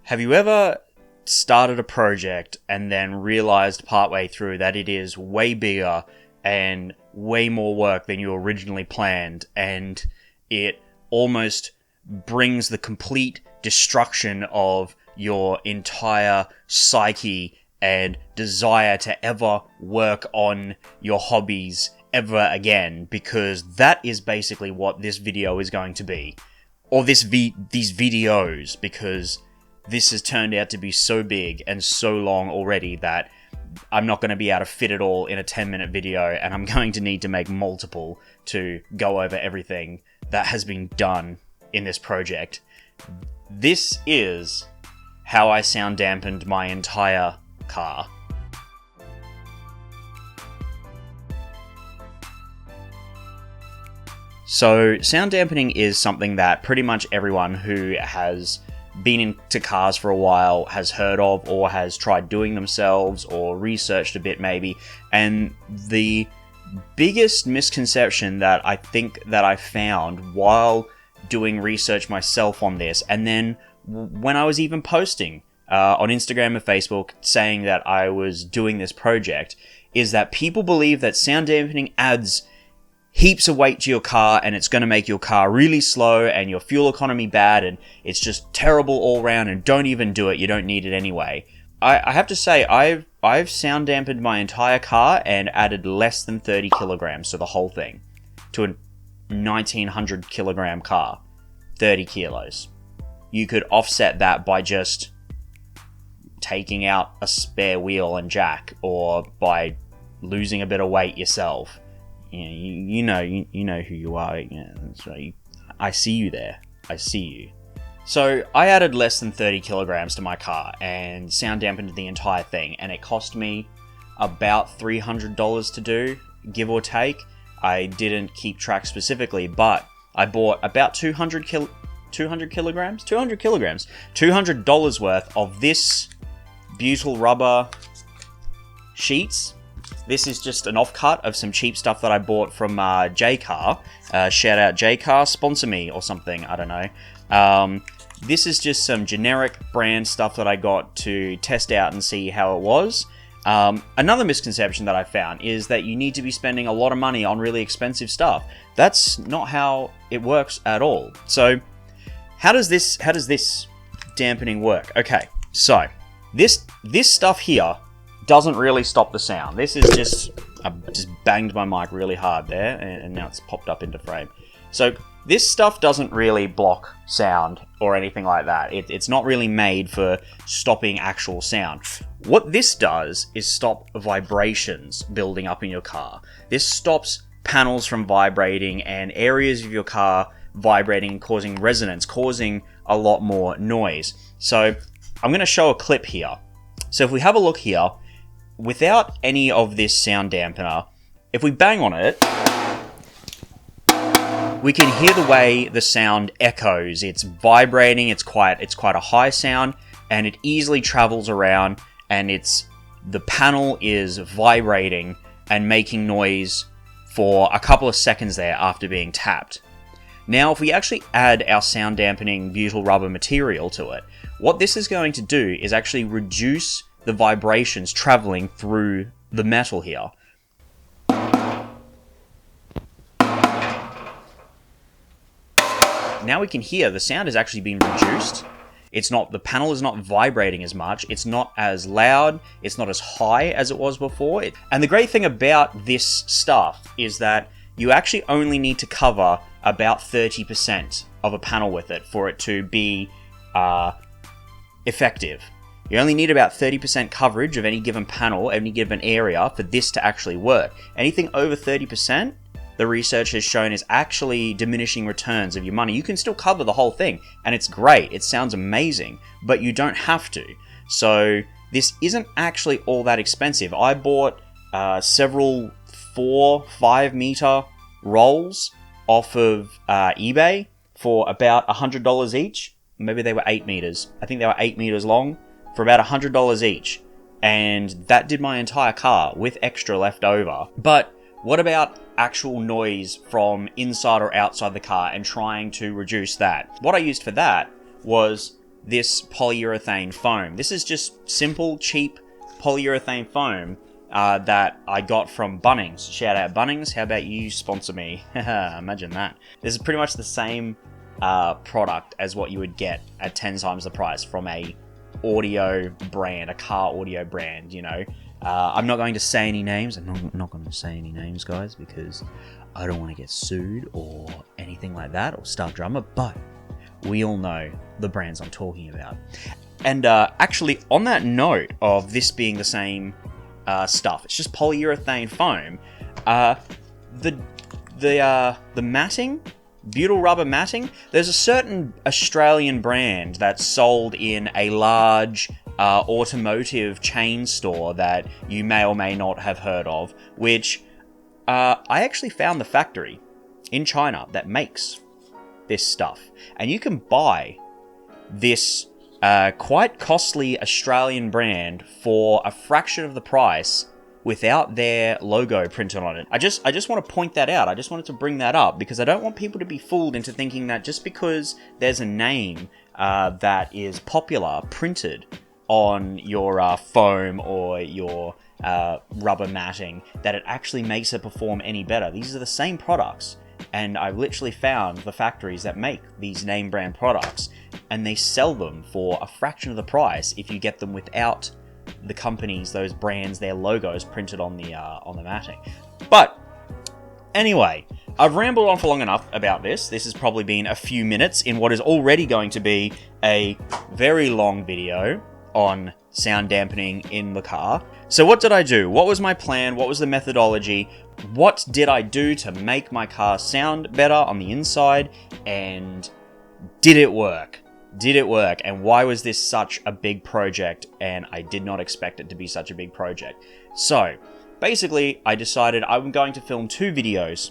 Have you ever started a project and then realized partway through that it is way bigger and way more work than you originally planned, and it almost brings the complete destruction of your entire psyche and desire to ever work on your hobbies ever again? Because that is basically what this video is going to be. Or these videos, because this has turned out to be so big and so long already that I'm not going to be able to fit it all in a 10-minute video, and I'm going to need to make multiple to go over everything that has been done in this project. This is how I sound dampened my entire car. So, sound dampening is something that pretty much everyone who has been into cars for a while has heard of, or has tried doing themselves, or researched a bit maybe. And the biggest misconception that I think that I found while doing research myself on this, and then when I was even posting on Instagram and Facebook saying that I was doing this project, is that people believe that sound dampening adds heaps of weight to your car and it's going to make your car really slow and your fuel economy bad and it's just terrible all around, and don't even do it, you don't need it anyway. I have to say, I've sound dampened my entire car and added less than 30 kilograms to the whole thing. To a 1900 kilogram car, 30 kilos. You could offset that by just taking out a spare wheel and jack, or by losing a bit of weight yourself. You know who you are. Yeah, that's right. I see you there. I see you. So I added less than 30 kilograms to my car and sound dampened the entire thing, and it cost me about $300 to do, give or take. I didn't keep track specifically, but I bought about $200 worth of this butyl rubber sheets. This is just an offcut of some cheap stuff that I bought from J-Car. Shout out J-Car, sponsor me or something, I don't know. This is just some generic brand stuff that I got to test out and see how it was. Another misconception that I found is that you need to be spending a lot of money on really expensive stuff. That's not how it works at all. So, how does this dampening work? Okay, so this stuff here doesn't really stop the sound. This is just, I just banged my mic really hard there, and now it's popped up into frame. So this stuff doesn't really block sound or anything like that. It's not really made for stopping actual sound. What this does is stop vibrations building up in your car. This stops panels from vibrating and areas of your car vibrating, causing resonance, causing a lot more noise. So I'm going to show a clip here. So if we have a look here, without any of this sound dampener, if we bang on it, we can hear the way the sound echoes. It's vibrating, it's quite a high sound, and it easily travels around, and the panel is vibrating and making noise for a couple of seconds there after being tapped. Now, if we actually add our sound dampening butyl rubber material to it, what this is going to do is actually reduce the vibrations traveling through the metal here. Now we can hear the sound has actually been reduced. The panel is not vibrating as much. It's not as loud. It's not as high as it was before. And the great thing about this stuff is that you actually only need to cover about 30% of a panel with it for it to be effective. You only need about 30% coverage of any given panel, any given area, for this to actually work. Anything over 30%, the research has shown, is actually diminishing returns of your money. You can still cover the whole thing, and it's great. It sounds amazing, but you don't have to. So this isn't actually all that expensive. I bought several 4-5 meter rolls off of eBay for about $100 each. Maybe they were 8 meters. I think they were 8 meters long, for about $100 each, and that did my entire car with extra left over. But what about actual noise from inside or outside the car and trying to reduce that? What I used for that was this polyurethane foam. This is just simple, cheap polyurethane foam that I got from Bunnings. Shout out Bunnings, how about you sponsor me? Imagine that. This is pretty much the same product as what you would get at 10 times the price from a audio brand, a car audio brand, you know. I'm not going to say any names. I'm not going to say any names, guys, because I don't want to get sued or anything like that or start drama, but we all know the brands I'm talking about. And actually, on that note of this being the same stuff, it's just polyurethane foam. The matting, butyl rubber matting, there's a certain Australian brand that's sold in a large automotive chain store that you may or may not have heard of, which I actually found the factory in China that makes this stuff. And you can buy this quite costly Australian brand for a fraction of the price without their logo printed on it. I just want to point that out. I just wanted to bring that up because I don't want people to be fooled into thinking that just because there's a name that is popular printed on your foam or your rubber matting, that it actually makes it perform any better. These are the same products, and I literally found the factories that make these name brand products, and they sell them for a fraction of the price if you get them without the companies, those brands, their logos printed on the matting. But anyway, I've rambled on for long enough about this. This has probably been a few minutes in what is already going to be a very long video on sound dampening in the car. So what did I do? What was my plan? What was the methodology? What did I do to make my car sound better on the inside? And did it work? Did it work? And why was this such a big project? And I did not expect it to be such a big project. So basically, I decided I'm going to film two videos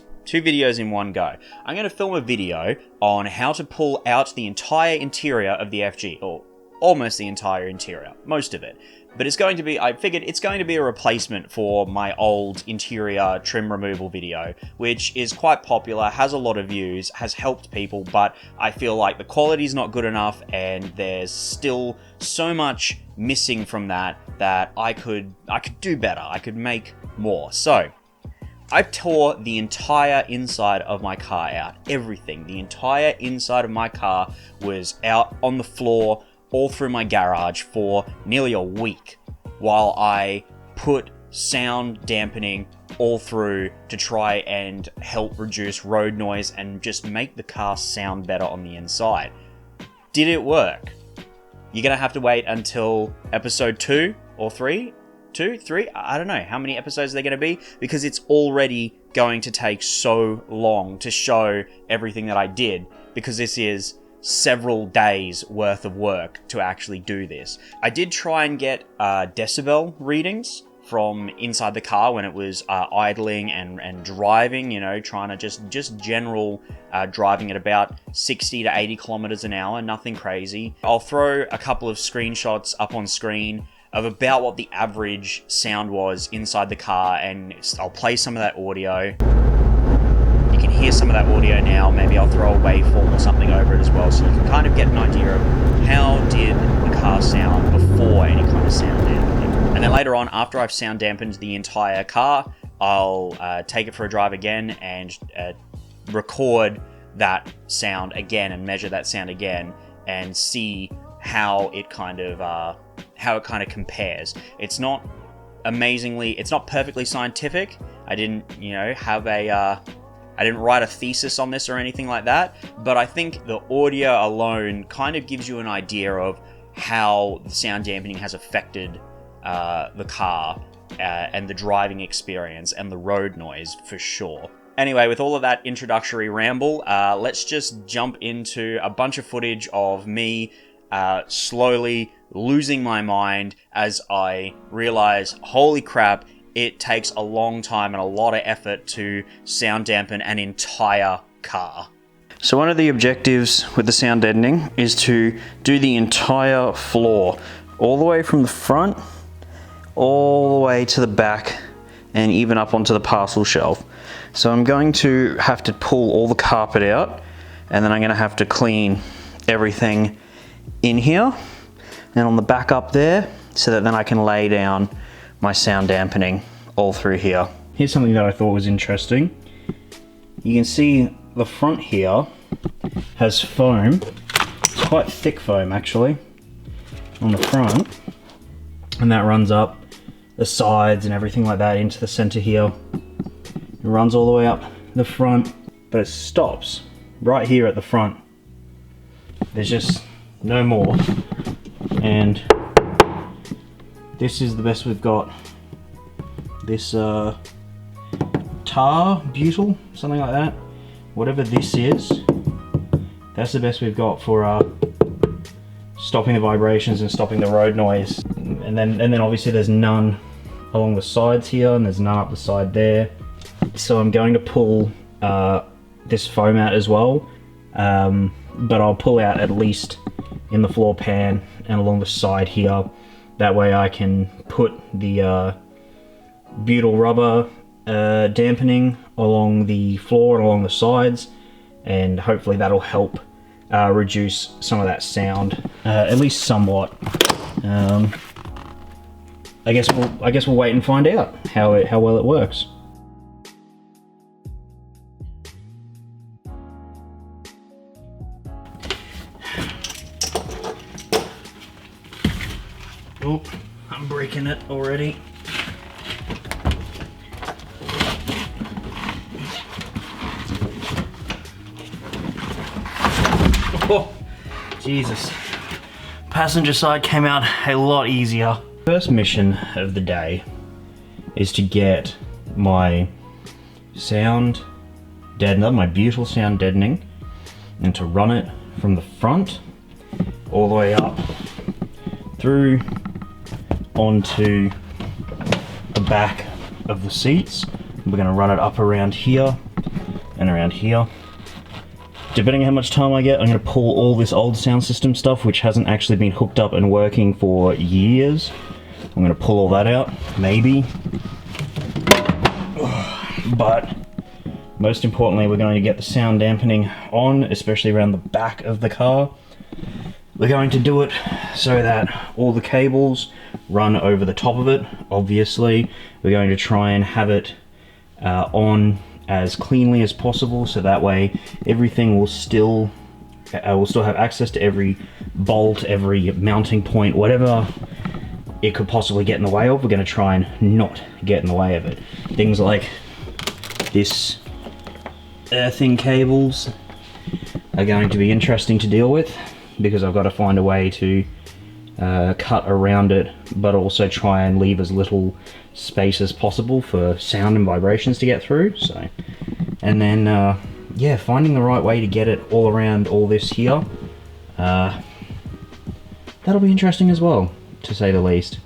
in one go. I'm going to film a video on how to pull out the entire interior of the FG, or almost the entire interior, most of it. But it's going to be, I figured it's going to be a replacement for my old interior trim removal video, which is quite popular, has a lot of views, has helped people, but I feel like the quality's not good enough and there's still so much missing from that I could do better, I could make more. So I tore the entire inside of my car out, everything. The entire inside of my car was out on the floor, all through my garage for nearly a week while I put sound dampening all through to try and help reduce road noise and just make the car sound better on the inside. Did it work? You're gonna have to wait until episode 2 or 3? 2, 3? I don't know how many episodes they're gonna be, because it's already going to take so long to show everything that I did, because this is several days worth of work to actually do this. I did try and get decibel readings from inside the car when it was idling and driving, you know, trying to just general driving at about 60 to 80 kilometers an hour, nothing crazy. I'll throw a couple of screenshots up on screen of about what the average sound was inside the car, and I'll play some of that audio. You can hear some of that audio now. Maybe I'll throw a waveform or something over it as well, so you can kind of get an idea of how did the car sound before any kind of sound dampening. And then later on, after I've sound dampened the entire car, I'll take it for a drive again and record that sound again and measure that sound again and see how it kind of compares. It's not perfectly scientific. I didn't, I didn't write a thesis on this or anything like that, but I think the audio alone kind of gives you an idea of how the sound dampening has affected the car and the driving experience and the road noise for sure. Anyway, with all of that introductory ramble, let's just jump into a bunch of footage of me slowly losing my mind as I realize, holy crap, it takes a long time and a lot of effort to sound dampen an entire car. So one of the objectives with the sound deadening is to do the entire floor, all the way from the front, all the way to the back, and even up onto the parcel shelf. So I'm going to have to pull all the carpet out, and then I'm going to have to clean everything in here and on the back up there, so that then I can lay down my sound dampening all through here. Here's something that I thought was interesting. You can see the front here has foam. It's quite thick foam actually on the front, and that runs up the sides and everything like that into the center here. It runs all the way up the front, but it stops right here at the front. There's just no more, and this is the best we've got. This tar, butyl, something like that, whatever this is, that's the best we've got for stopping the vibrations and stopping the road noise. And then obviously there's none along the sides here, and there's none up the side there. So I'm going to pull this foam out as well, but I'll pull out at least in the floor pan and along the side here. That way I can put the butyl rubber dampening along the floor and along the sides, and hopefully that'll help reduce some of that sound, at least somewhat. I guess we'll wait and find out how well it works. Oh, I'm breaking it already. Oh, Jesus. Passenger side came out a lot easier. First mission of the day is to get my sound deadener, my butyl sound deadening, and to run it from the front all the way up through onto the back of the seats. We're going to run it up around here and around here. Depending on how much time I get, I'm going to pull all this old sound system stuff which hasn't actually been hooked up and working for years. I'm going to pull all that out, maybe. But most importantly, we're going to get the sound dampening on, especially around the back of the car. We're going to do it so that all the cables run over the top of it, obviously. We're going to try and have it on as cleanly as possible, so that way everything will still have access to every bolt, every mounting point, whatever it could possibly get in the way of. We're going to try and not get in the way of it. Things like this earthing cables are going to be interesting to deal with, because I've got to find a way to cut around it, but also try and leave as little space as possible for sound and vibrations to get through. So, and then yeah, finding the right way to get it all around all this here, that'll be interesting as well, to say the least.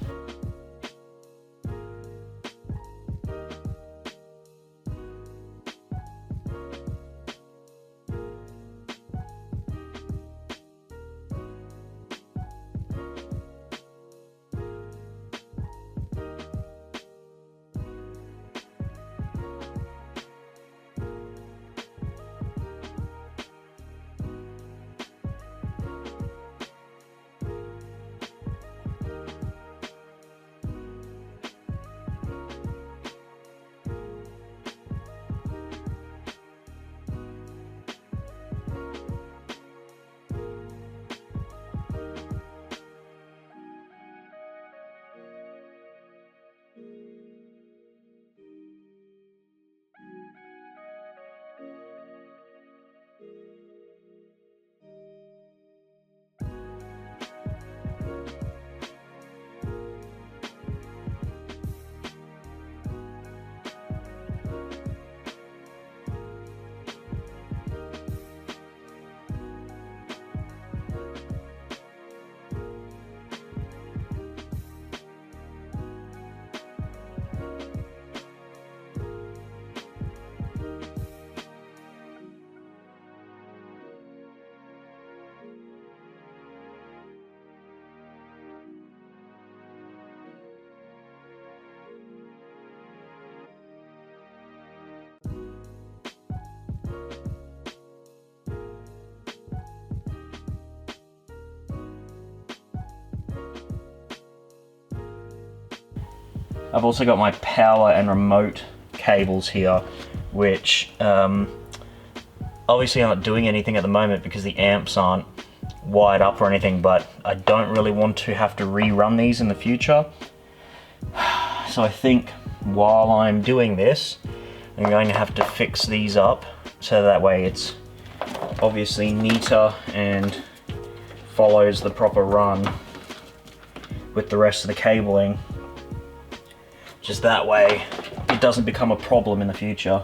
I've also got my power and remote cables here, which obviously aren't doing anything at the moment because the amps aren't wired up or anything, but I don't really want to have to rerun these in the future. So I think while I'm doing this, I'm going to have to fix these up so that way it's obviously neater and follows the proper run with the rest of the cabling. Just that way it doesn't become a problem in the future.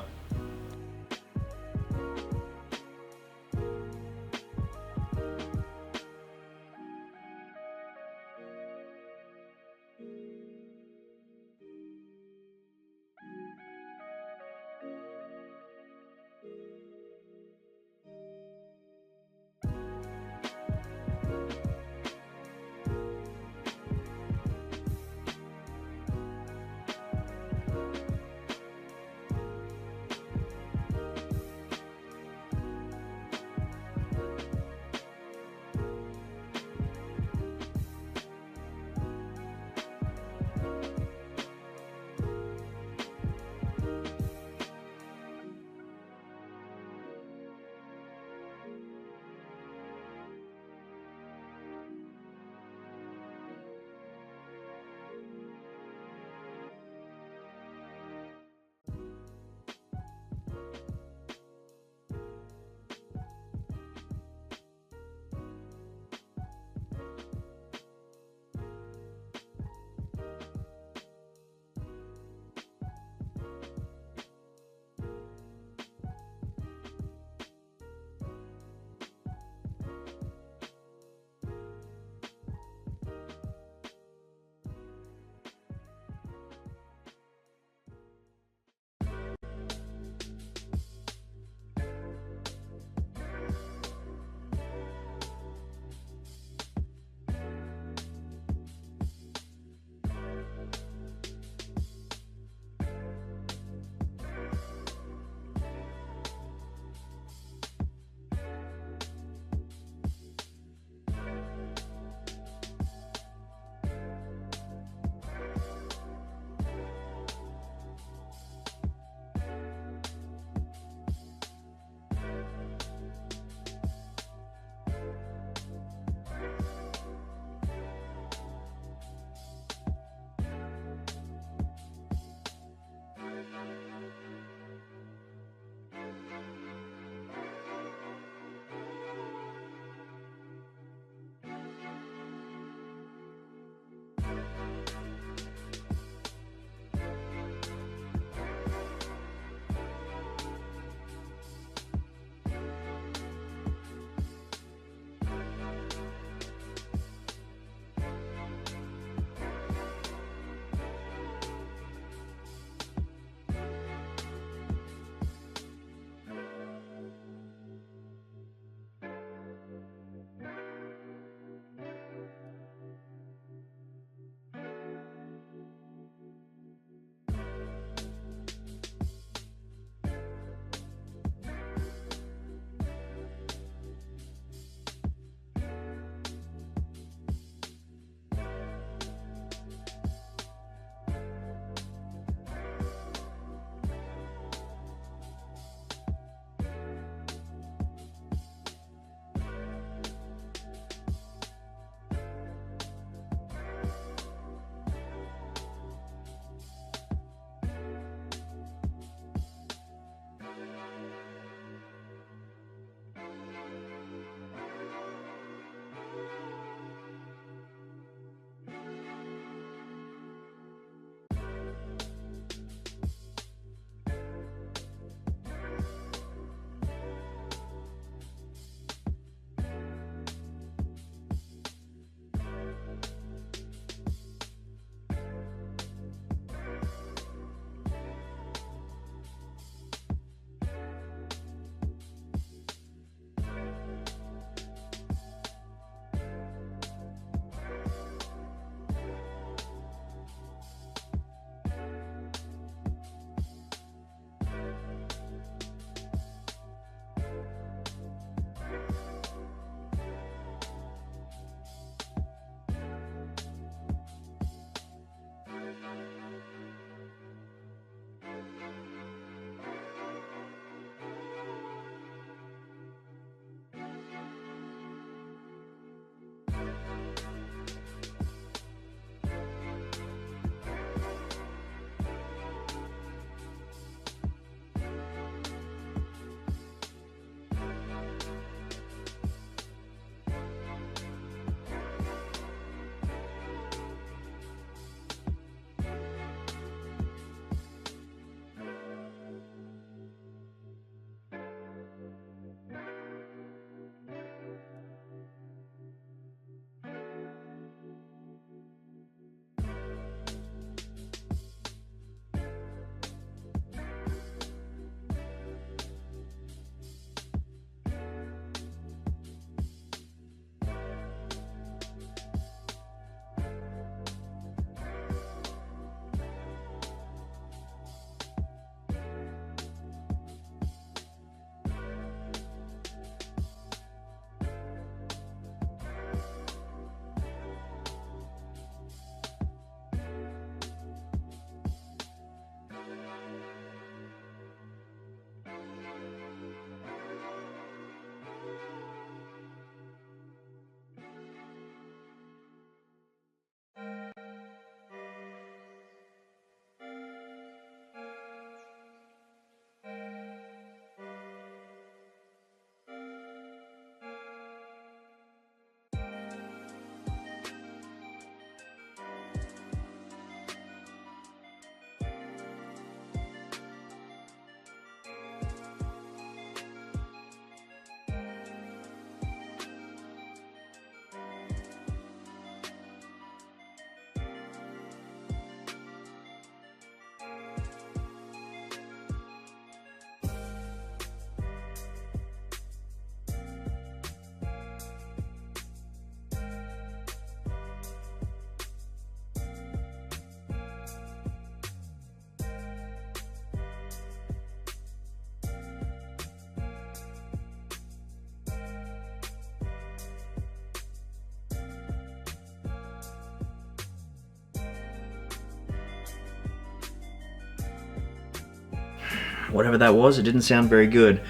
whatever that was, it didn't sound very good.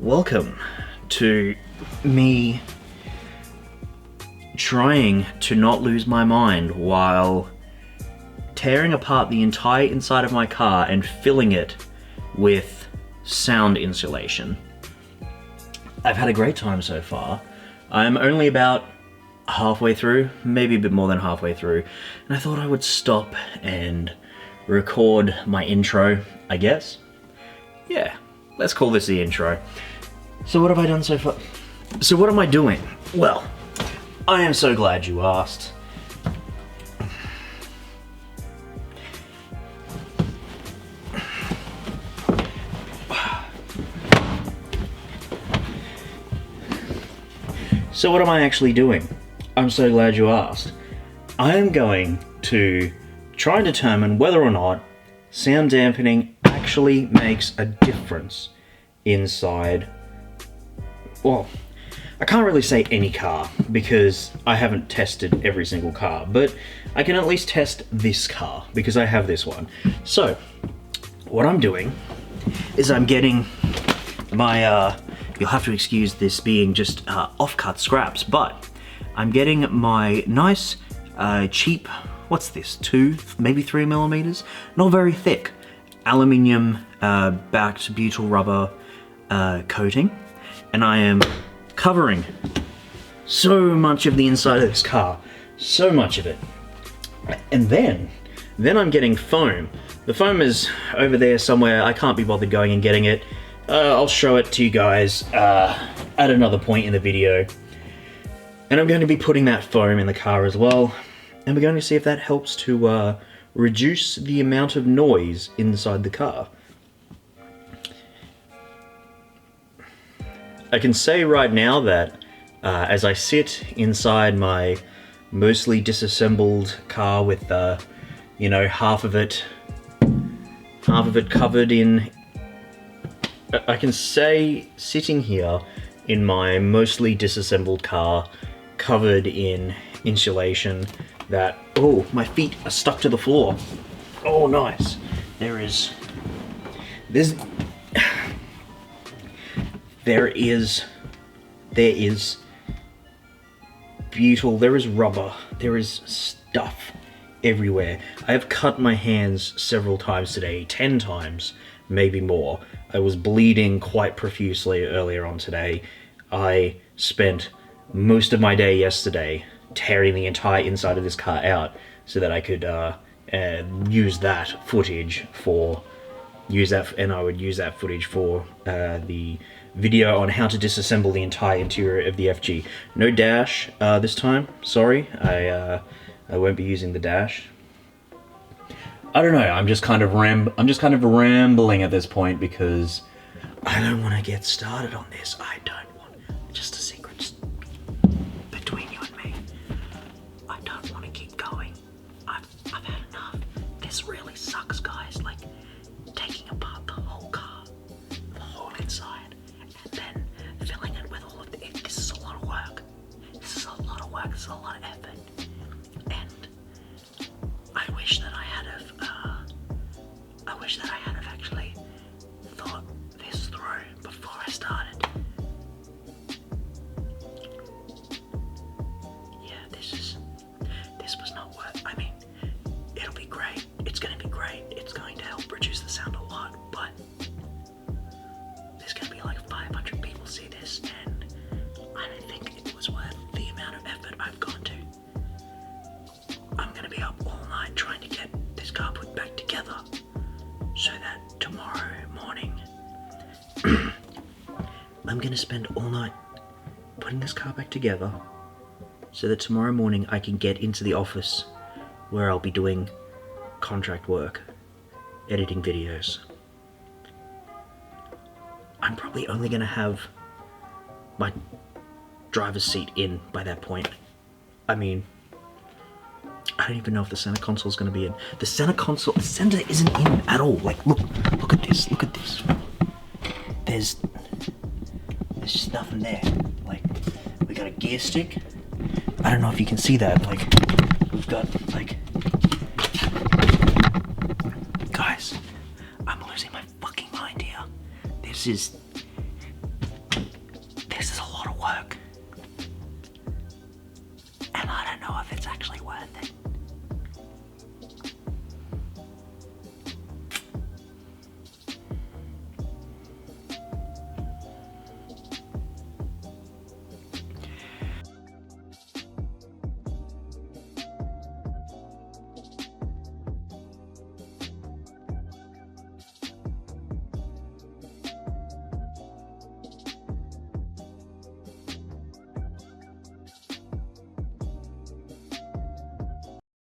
Welcome to me trying to not lose my mind while tearing apart the entire inside of my car and filling it with sound insulation. I've had a great time so far. I'm only about halfway through, maybe a bit more than halfway through, and I thought I would stop and record my intro, I guess. Yeah, let's call this the intro. So what have I done so far? So what am I doing? Well, I am so glad you asked. So what am I actually doing? I'm so glad you asked. I am going to try and determine whether or not sound dampening actually makes a difference inside, well, I can't really say any car because I haven't tested every single car, but I can at least test this car because I have this one. So what I'm doing is I'm getting my, you'll have to excuse this being just off-cut scraps, but I'm getting my nice, cheap, what's this, 2, maybe 3 millimeters? Not very thick, aluminium backed butyl rubber coating, and I am covering so much of the inside of this car, so much of it. And then I'm getting foam. The foam is over there somewhere. I can't be bothered going and getting it. I'll show it to you guys at another point in the video. And I'm going to be putting that foam in the car as well. And we're going to see if that helps to reduce the amount of noise inside the car. I can say right now that as I sit inside my mostly disassembled car with, you know, half of it covered in, I can say sitting here in my mostly disassembled car covered in insulation that, oh, my feet are stuck to the floor. Oh, nice. There is butyl, there is rubber, there is stuff everywhere. I have cut my hands several times today, 10 times, maybe more. I was bleeding quite profusely earlier on today. I spent most of my day yesterday tearing the entire inside of this car out so that I could use that footage for the video on how to disassemble the entire interior of the FG. No dash this time. Sorry, I won't be using the dash. I don't know. I'm just kind of rambling at this point because I don't want to get started on this. I don't want. Just a secret between you and me. I don't want to keep going. I've had enough. This really sucks, guys. Like taking apart the whole car, the whole inside, and then filling it with all of the. This is a lot of work. This is a lot of work. This is a lot of effort. And I wish that I had actually thought this through before I started. Yeah, this was not worth. I mean, it'll be great. It's going to be great. It's going to help reduce the sound a lot, but there's going to be like 500 people see this, and I don't think it was worth the amount of effort I've gone to. I'm going to be up all night trying to get this car put back together so that tomorrow morning I'm going to spend all night putting this car back together so that tomorrow morning I can get into the office where I'll be doing contract work, editing videos. I'm probably only going to have my driver's seat in by that point. I mean, I don't even know if the center console is going to be in. The center isn't in at all. Like, look at this, look at this. There's just nothing there. Like, we got a gear stick. I don't know if you can see that. Like, we've got, like, guys, I'm losing my fucking mind here. just